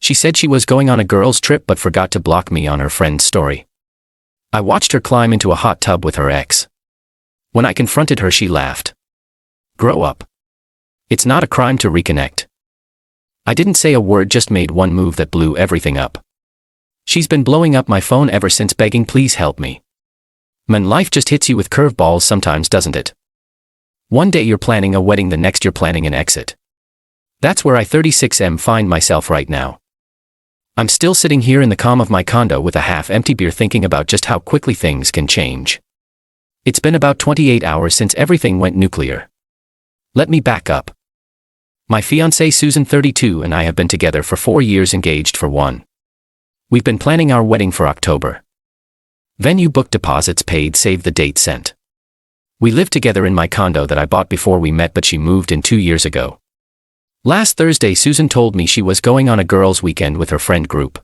She said she was going on a girls' trip but forgot to block me on her friend's story. I watched her climb into a hot tub with her ex. When I confronted her, she laughed. Grow up. It's not a crime to reconnect. I didn't say a word, just made one move that blew everything up. She's been blowing up my phone ever since, begging please help me. Man, life just hits you with curveballs sometimes, doesn't it? One day you're planning a wedding, the next you're planning an exit. That's where I 36M find myself right now. I'm still sitting here in the calm of my condo with a half-empty beer thinking about just how quickly things can change. It's been about 28 hours since everything went nuclear. Let me back up. My fiancée Susan, 32, and I have been together for 4 years, engaged for 1. We've been planning our wedding for October. Venue booked, deposits paid, save the date sent. We live together in my condo that I bought before we met, but she moved in 2 years ago. Last Thursday, Susan told me she was going on a girls' weekend with her friend group.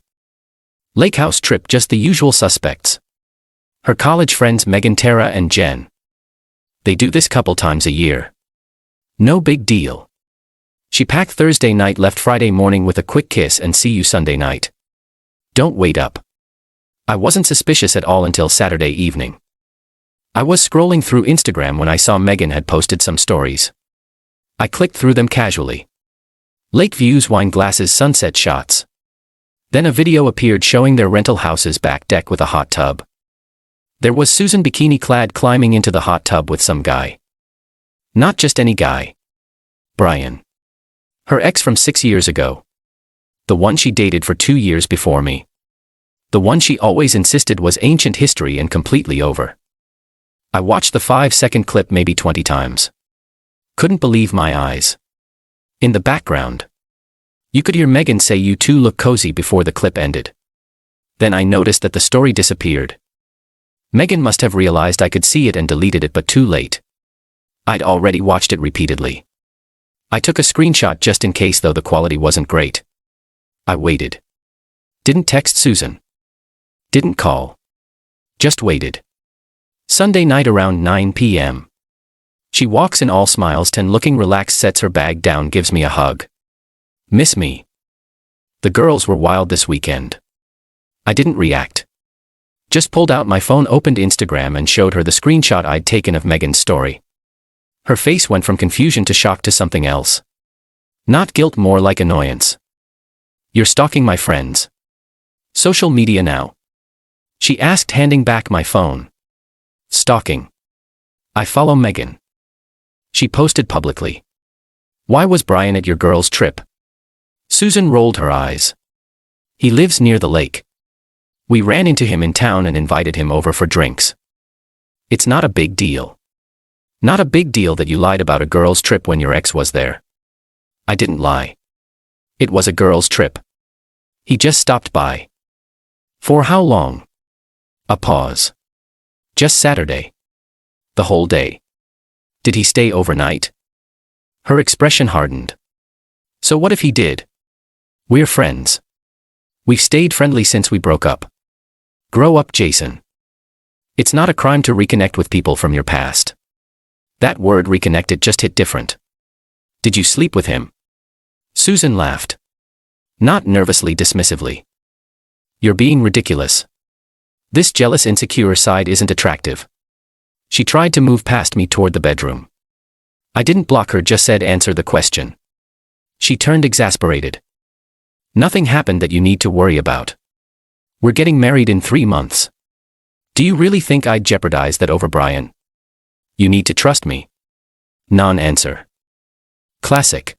Lake house trip, just the usual suspects. Her college friends Megan, Tara, and Jen. They do this couple times a year. No big deal. She packed Thursday night, left Friday morning with a quick kiss and see you Sunday night. Don't wait up. I wasn't suspicious at all until Saturday evening. I was scrolling through Instagram when I saw Megan had posted some stories. I clicked through them casually. Lake views, wine glasses, sunset shots. Then a video appeared showing their rental house's back deck with a hot tub. There was Susan, bikini-clad, climbing into the hot tub with some guy. Not just any guy. Brian. Her ex from 6 years ago. The one she dated for 2 years before me. The one she always insisted was ancient history and completely over. I watched the 5-second clip maybe 20 times. Couldn't believe my eyes. In the background, you could hear Megan say, "You two look cozy," before the clip ended. Then I noticed that the story disappeared. Megan must have realized I could see it and deleted it, but too late. I'd already watched it repeatedly. I took a screenshot just in case, though the quality wasn't great. I waited. Didn't text Susan. Didn't call. Just waited. Sunday night around 9 p.m. She walks in, all smiles, 10, looking relaxed, sets her bag down, gives me a hug. Miss me? The girls were wild this weekend. I didn't react. Just pulled out my phone, opened Instagram, and showed her the screenshot I'd taken of Megan's story. Her face went from confusion to shock to something else. Not guilt, more like annoyance. "You're stalking my friends. Social media now?" she asked, handing back my phone. Stalking. I follow Megan. She posted publicly. "Why was Brian at your girls' trip?" Susan rolled her eyes. "He lives near the lake. We ran into him in town and invited him over for drinks. It's not a big deal. Not a big deal that you lied about a girls' trip when your ex was there." I didn't lie. It was a girls' trip. He just stopped by. For how long? A pause. Just Saturday. The whole day. Did he stay overnight? Her expression hardened. So what if he did? We're friends. We've stayed friendly since we broke up. Grow up, Jason. It's not a crime to reconnect with people from your past. That word reconnected just hit different. Did you sleep with him? Susan laughed. Not nervously, dismissively. You're being ridiculous. This jealous, insecure side isn't attractive. She tried to move past me toward the bedroom. I didn't block her, just said, "Answer the question." She turned, exasperated. "Nothing happened that you need to worry about. We're getting married in 3 months. Do you really think I'd jeopardize that over Brian? You need to trust me." Non-answer. Classic.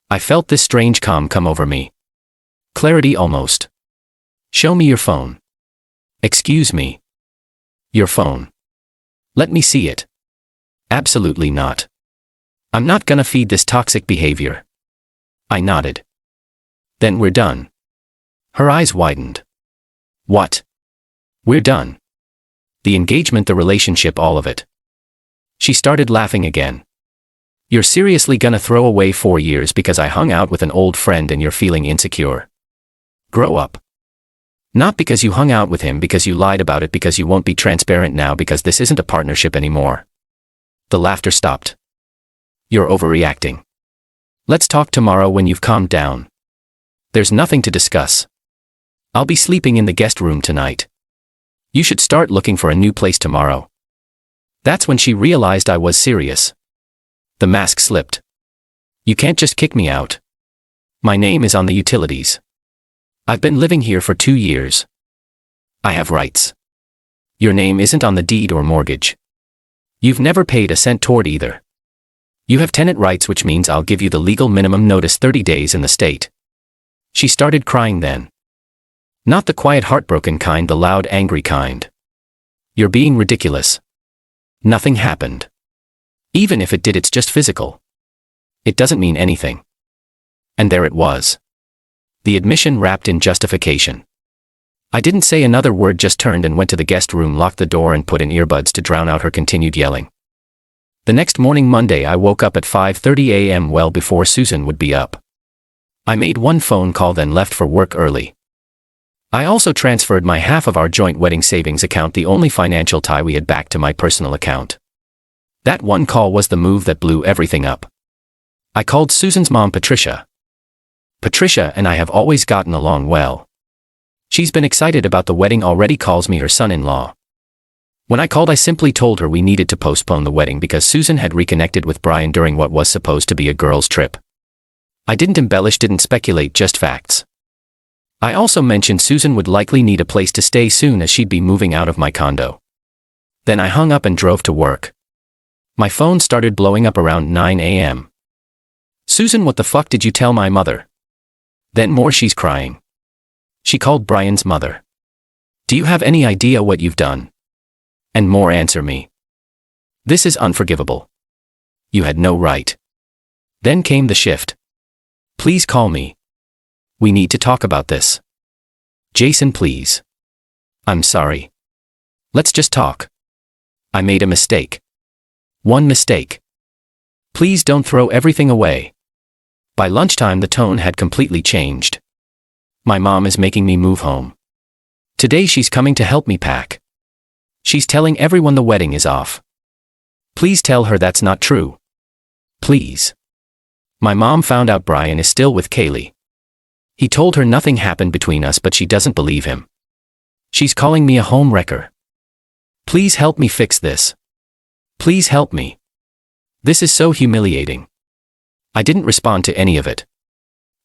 I felt this strange calm come over me. Clarity almost. "Show me your phone." "Excuse me." "Your phone." "Let me see it." "Absolutely not. I'm not gonna feed this toxic behavior." I nodded. "Then we're done." Her eyes widened. "What? We're done?" "The engagement, the relationship, all of it." She started laughing again. "You're seriously gonna throw away 4 years because I hung out with an old friend and you're feeling insecure? Grow up. Not because you hung out with him, because you lied about it, because you won't be transparent now, because this isn't a partnership anymore." The laughter stopped. "You're overreacting. Let's talk tomorrow when you've calmed down." There's nothing to discuss. I'll be sleeping in the guest room tonight. You should start looking for a new place tomorrow. That's when she realized I was serious. The mask slipped. You can't just kick me out. My name is on the utilities. I've been living here for 2 years. I have rights. Your name isn't on the deed or mortgage. You've never paid a cent toward either. You have tenant rights, which means I'll give you the legal minimum notice 30 days in the state. She started crying then. Not the quiet heartbroken kind, the loud angry kind. You're being ridiculous. Nothing happened. Even if it did, it's just physical. It doesn't mean anything. And there it was. The admission wrapped in justification. I didn't say another word, just turned and went to the guest room, locked the door and put in earbuds to drown out her continued yelling. The next morning, Monday, I woke up at 5:30 a.m. well before Susan would be up. I made one phone call, then left for work early. I also transferred my half of our joint wedding savings account, the only financial tie we had, back to my personal account. That one call was the move that blew everything up. I called Susan's mom, Patricia. Patricia and I have always gotten along well. She's been excited about the wedding, already calls me her son-in-law. When I called, I simply told her we needed to postpone the wedding because Susan had reconnected with Brian during what was supposed to be a girls' trip. I didn't embellish, didn't speculate, just facts. I also mentioned Susan would likely need a place to stay soon, as she'd be moving out of my condo. Then I hung up and drove to work. My phone started blowing up around 9 a.m. Susan, what the fuck did you tell my mother? Then more, she's crying. She called Brian's mother. Do you have any idea what you've done? And more, answer me. This is unforgivable. You had no right. Then came the shift. Please call me. We need to talk about this. Jason, please. I'm sorry. Let's just talk. I made a mistake. One mistake. Please don't throw everything away. By lunchtime, the tone had completely changed. My mom is making me move home. Today she's coming to help me pack. She's telling everyone the wedding is off. Please tell her that's not true. Please. My mom found out Brian is still with Kaylee. He told her nothing happened between us, but she doesn't believe him. She's calling me a home wrecker. Please help me fix this. Please help me. This is so humiliating. I didn't respond to any of it.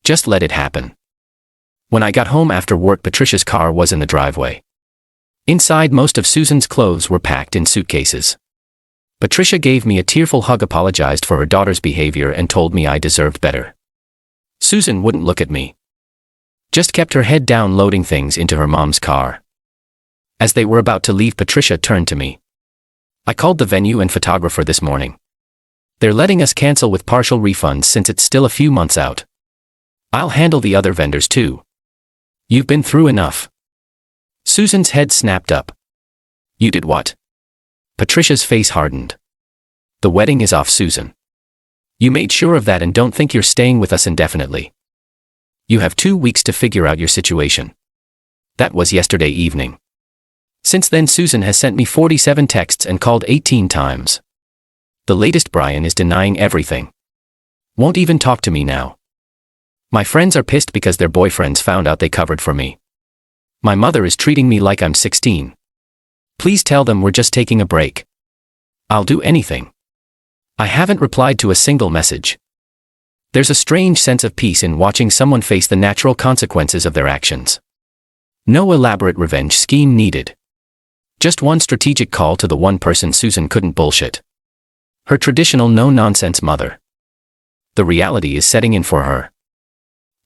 Just let it happen. When I got home after work, Patricia's car was in the driveway. Inside, most of Susan's clothes were packed in suitcases. Patricia gave me a tearful hug, apologized for her daughter's behavior, and told me I deserved better. Susan wouldn't look at me. Just kept her head down, loading things into her mom's car. As they were about to leave, Patricia turned to me. I called the venue and photographer this morning. They're letting us cancel with partial refunds since it's still a few months out. I'll handle the other vendors too. You've been through enough. Susan's head snapped up. You did what? Patricia's face hardened. The wedding is off, Susan. You made sure of that, and don't think you're staying with us indefinitely. You have 2 weeks to figure out your situation. That was yesterday evening. Since then, Susan has sent me 47 texts and called 18 times. The latest, Brian is denying everything. Won't even talk to me now. My friends are pissed because their boyfriends found out they covered for me. My mother is treating me like I'm 16. Please tell them we're just taking a break. I'll do anything. I haven't replied to a single message. There's a strange sense of peace in watching someone face the natural consequences of their actions. No elaborate revenge scheme needed. Just one strategic call to the one person Susan couldn't bullshit. Her traditional no-nonsense mother. The reality is setting in for her.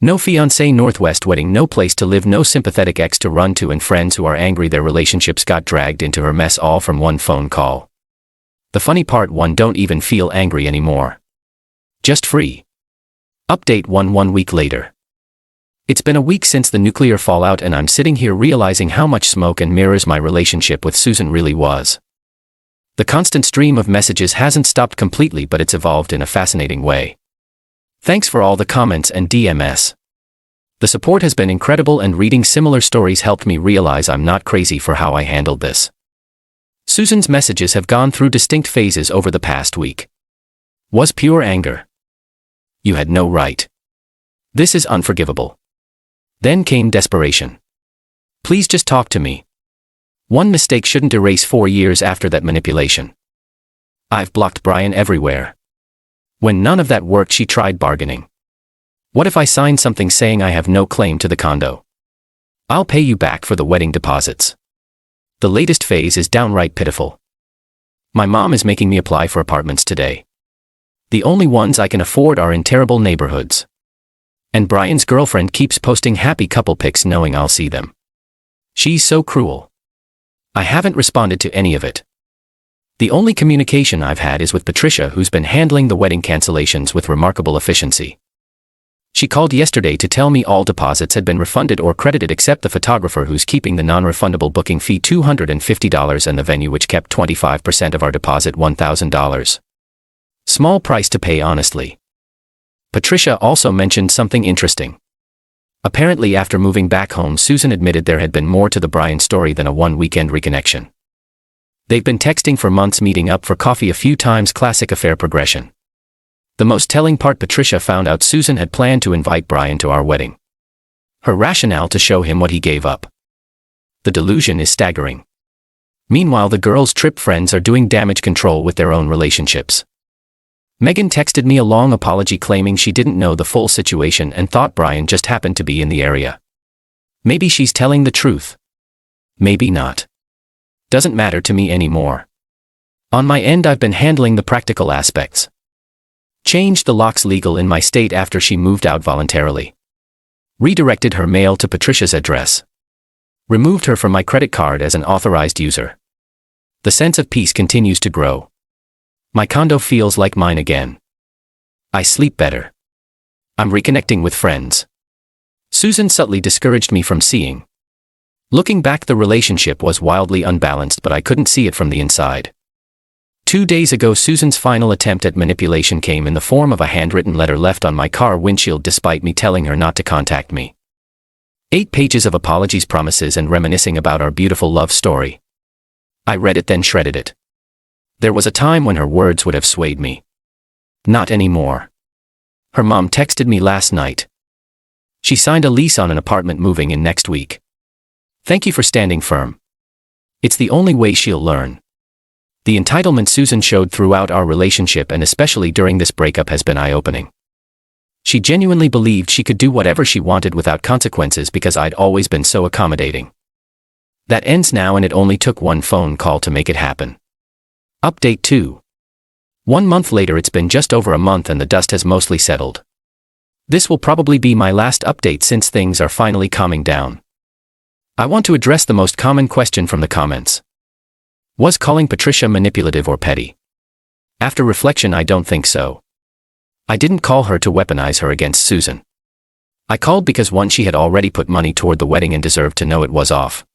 No fiancé Northwest wedding, no place to live, no sympathetic ex to run to, and friends who are angry their relationships got dragged into her mess, all from one phone call. The funny part, one don't even feel angry anymore. Just free. Update 1 week later. It's been a week since the nuclear fallout, and I'm sitting here realizing how much smoke and mirrors my relationship with Susan really was. The constant stream of messages hasn't stopped completely, but it's evolved in a fascinating way. Thanks for all the comments and DMS. The support has been incredible, and reading similar stories helped me realize I'm not crazy for how I handled this. Susan's messages have gone through distinct phases over the past week. Was pure anger. You had no right. This is unforgivable. Then came desperation. Please just talk to me. One mistake shouldn't erase 4 years after that manipulation. I've blocked Brian everywhere. When none of that worked, she tried bargaining. What if I sign something saying I have no claim to the condo? I'll pay you back for the wedding deposits. The latest phase is downright pitiful. My mom is making me apply for apartments today. The only ones I can afford are in terrible neighborhoods. And Brian's girlfriend keeps posting happy couple pics knowing I'll see them. She's so cruel. I haven't responded to any of it. The only communication I've had is with Patricia, who's been handling the wedding cancellations with remarkable efficiency. She called yesterday to tell me all deposits had been refunded or credited except the photographer, who's keeping the non-refundable booking fee $250, and the venue, which kept 25% of our deposit $1,000. Small price to pay, honestly. Patricia also mentioned something interesting. Apparently, after moving back home, Susan admitted there had been more to the Brian story than a one-weekend reconnection. They've been texting for months, meeting up for coffee a few times, classic affair progression. The most telling part: Patricia found out Susan had planned to invite Brian to our wedding. Her rationale: to show him what he gave up. The delusion is staggering. Meanwhile, the girls' trip friends are doing damage control with their own relationships. Megan texted me a long apology claiming she didn't know the full situation and thought Brian just happened to be in the area. Maybe she's telling the truth. Maybe not. Doesn't matter to me anymore. On my end, I've been handling the practical aspects. Changed the locks legal in my state after she moved out voluntarily. Redirected her mail to Patricia's address. Removed her from my credit card as an authorized user. The sense of peace continues to grow. My condo feels like mine again. I sleep better. I'm reconnecting with friends. Susan subtly discouraged me from seeing. Looking back, the relationship was wildly unbalanced, but I couldn't see it from the inside. 2 days ago, Susan's final attempt at manipulation came in the form of a handwritten letter left on my car windshield despite me telling her not to contact me. 8 pages of apologies, promises, and reminiscing about our beautiful love story. I read it, then shredded it. There was a time when her words would have swayed me. Not anymore. Her mom texted me last night. She signed a lease on an apartment moving in next week. Thank you for standing firm. It's the only way she'll learn. The entitlement Susan showed throughout our relationship, and especially during this breakup, has been eye-opening. She genuinely believed she could do whatever she wanted without consequences because I'd always been so accommodating. That ends now, and it only took one phone call to make it happen. Update 2. 1 month later. It's been just over a month and the dust has mostly settled. This will probably be my last update since things are finally calming down. I want to address the most common question from the comments. Was calling Patricia manipulative or petty? After reflection, I don't think so. I didn't call her to weaponize her against Susan. I called because 1, she had already put money toward the wedding and deserved to know it was off.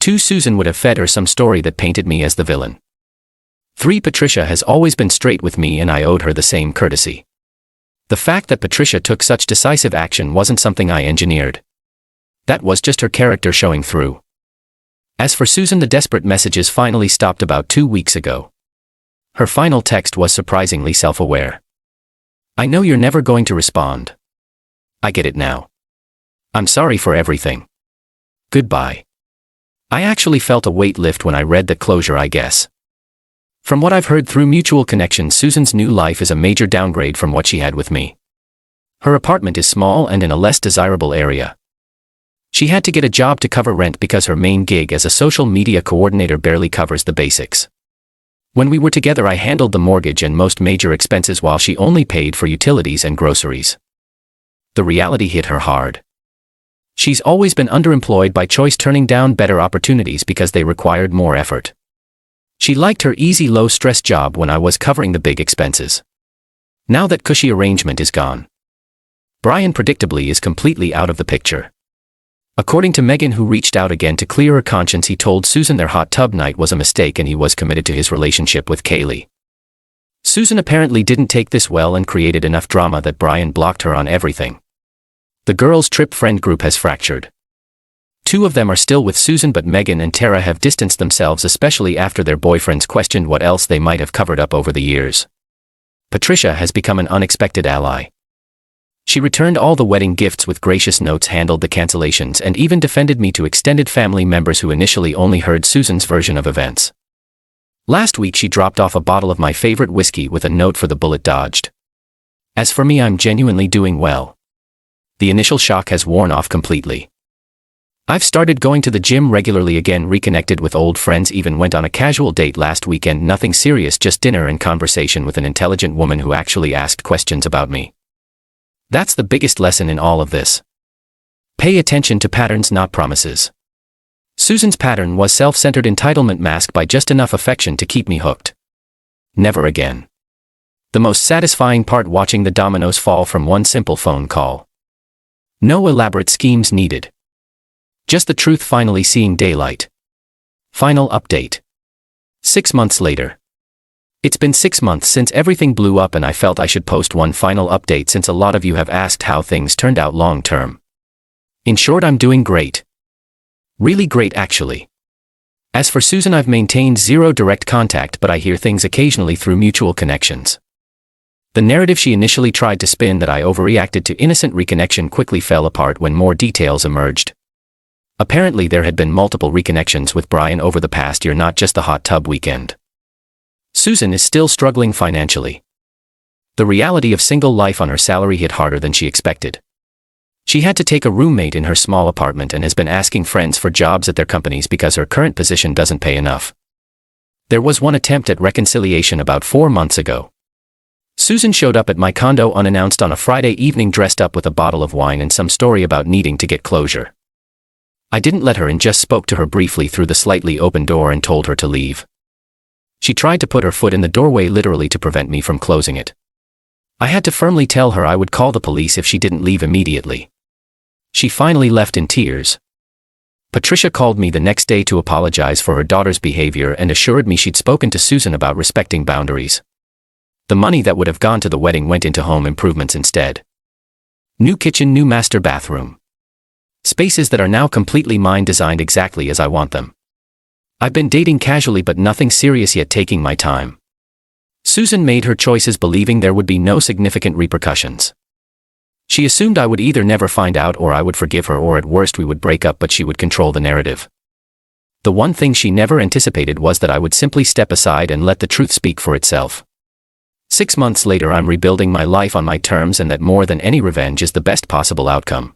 2, Susan would have fed her some story that painted me as the villain. 3, Patricia has always been straight with me and I owed her the same courtesy. The fact that Patricia took such decisive action wasn't something I engineered. That was just her character showing through. As for Susan, the desperate messages finally stopped about 2 weeks ago. Her final text was surprisingly self-aware. I know you're never going to respond. I get it now. I'm sorry for everything. Goodbye. I actually felt a weight lift when I read that closure, I guess. From what I've heard through mutual connections, Susan's new life is a major downgrade from what she had with me. Her apartment is small and in a less desirable area. She had to get a job to cover rent because her main gig as a social media coordinator barely covers the basics. When we were together, I handled the mortgage and most major expenses while she only paid for utilities and groceries. The reality hit her hard. She's always been underemployed by choice, turning down better opportunities because they required more effort. She liked her easy, low-stress job when I was covering the big expenses. Now that cushy arrangement is gone. Brian predictably is completely out of the picture. According to Megan, who reached out again to clear her conscience, he told Susan their hot tub night was a mistake and he was committed to his relationship with Kaylee. Susan apparently didn't take this well and created enough drama that Brian blocked her on everything. The girls' trip friend group has fractured. 2 of them are still with Susan, but Megan and Tara have distanced themselves, especially after their boyfriends questioned what else they might have covered up over the years. Patricia has become an unexpected ally. She returned all the wedding gifts with gracious notes, handled the cancellations, and even defended me to extended family members who initially only heard Susan's version of events. Last week she dropped off a bottle of my favorite whiskey with a note for the bullet dodged. As for me, I'm genuinely doing well. The initial shock has worn off completely. I've started going to the gym regularly again, reconnected with old friends, even went on a casual date last weekend, nothing serious, just dinner and conversation with an intelligent woman who actually asked questions about me. That's the biggest lesson in all of this. Pay attention to patterns, not promises. Susan's pattern was self-centered entitlement masked by just enough affection to keep me hooked. Never again. The most satisfying part, watching the dominoes fall from one simple phone call. No elaborate schemes needed. Just the truth finally seeing daylight. Final update. 6 months later. It's been 6 months since everything blew up, and I felt I should post one final update since a lot of you have asked how things turned out long term. In short, I'm doing great. Really great, actually. As for Susan, I've maintained zero direct contact, but I hear things occasionally through mutual connections. The narrative she initially tried to spin, that I overreacted to innocent reconnection, quickly fell apart when more details emerged. Apparently there had been multiple reconnections with Brian over the past year, not just the hot tub weekend. Susan is still struggling financially. The reality of single life on her salary hit harder than she expected. She had to take a roommate in her small apartment and has been asking friends for jobs at their companies because her current position doesn't pay enough. There was one attempt at reconciliation about 4 months ago. Susan showed up at my condo unannounced on a Friday evening, dressed up with a bottle of wine and some story about needing to get closure. I didn't let her in, just spoke to her briefly through the slightly open door and told her to leave. She tried to put her foot in the doorway, literally to prevent me from closing it. I had to firmly tell her I would call the police if she didn't leave immediately. She finally left in tears. Patricia called me the next day to apologize for her daughter's behavior and assured me she'd spoken to Susan about respecting boundaries. The money that would have gone to the wedding went into home improvements instead. New kitchen, new master bathroom. Spaces that are now completely mine, designed exactly as I want them. I've been dating casually, but nothing serious yet, taking my time. Susan made her choices believing there would be no significant repercussions. She assumed I would either never find out or I would forgive her, or at worst we would break up, but she would control the narrative. The one thing she never anticipated was that I would simply step aside and let the truth speak for itself. 6 months later, I'm rebuilding my life on my terms, and that more than any revenge is the best possible outcome.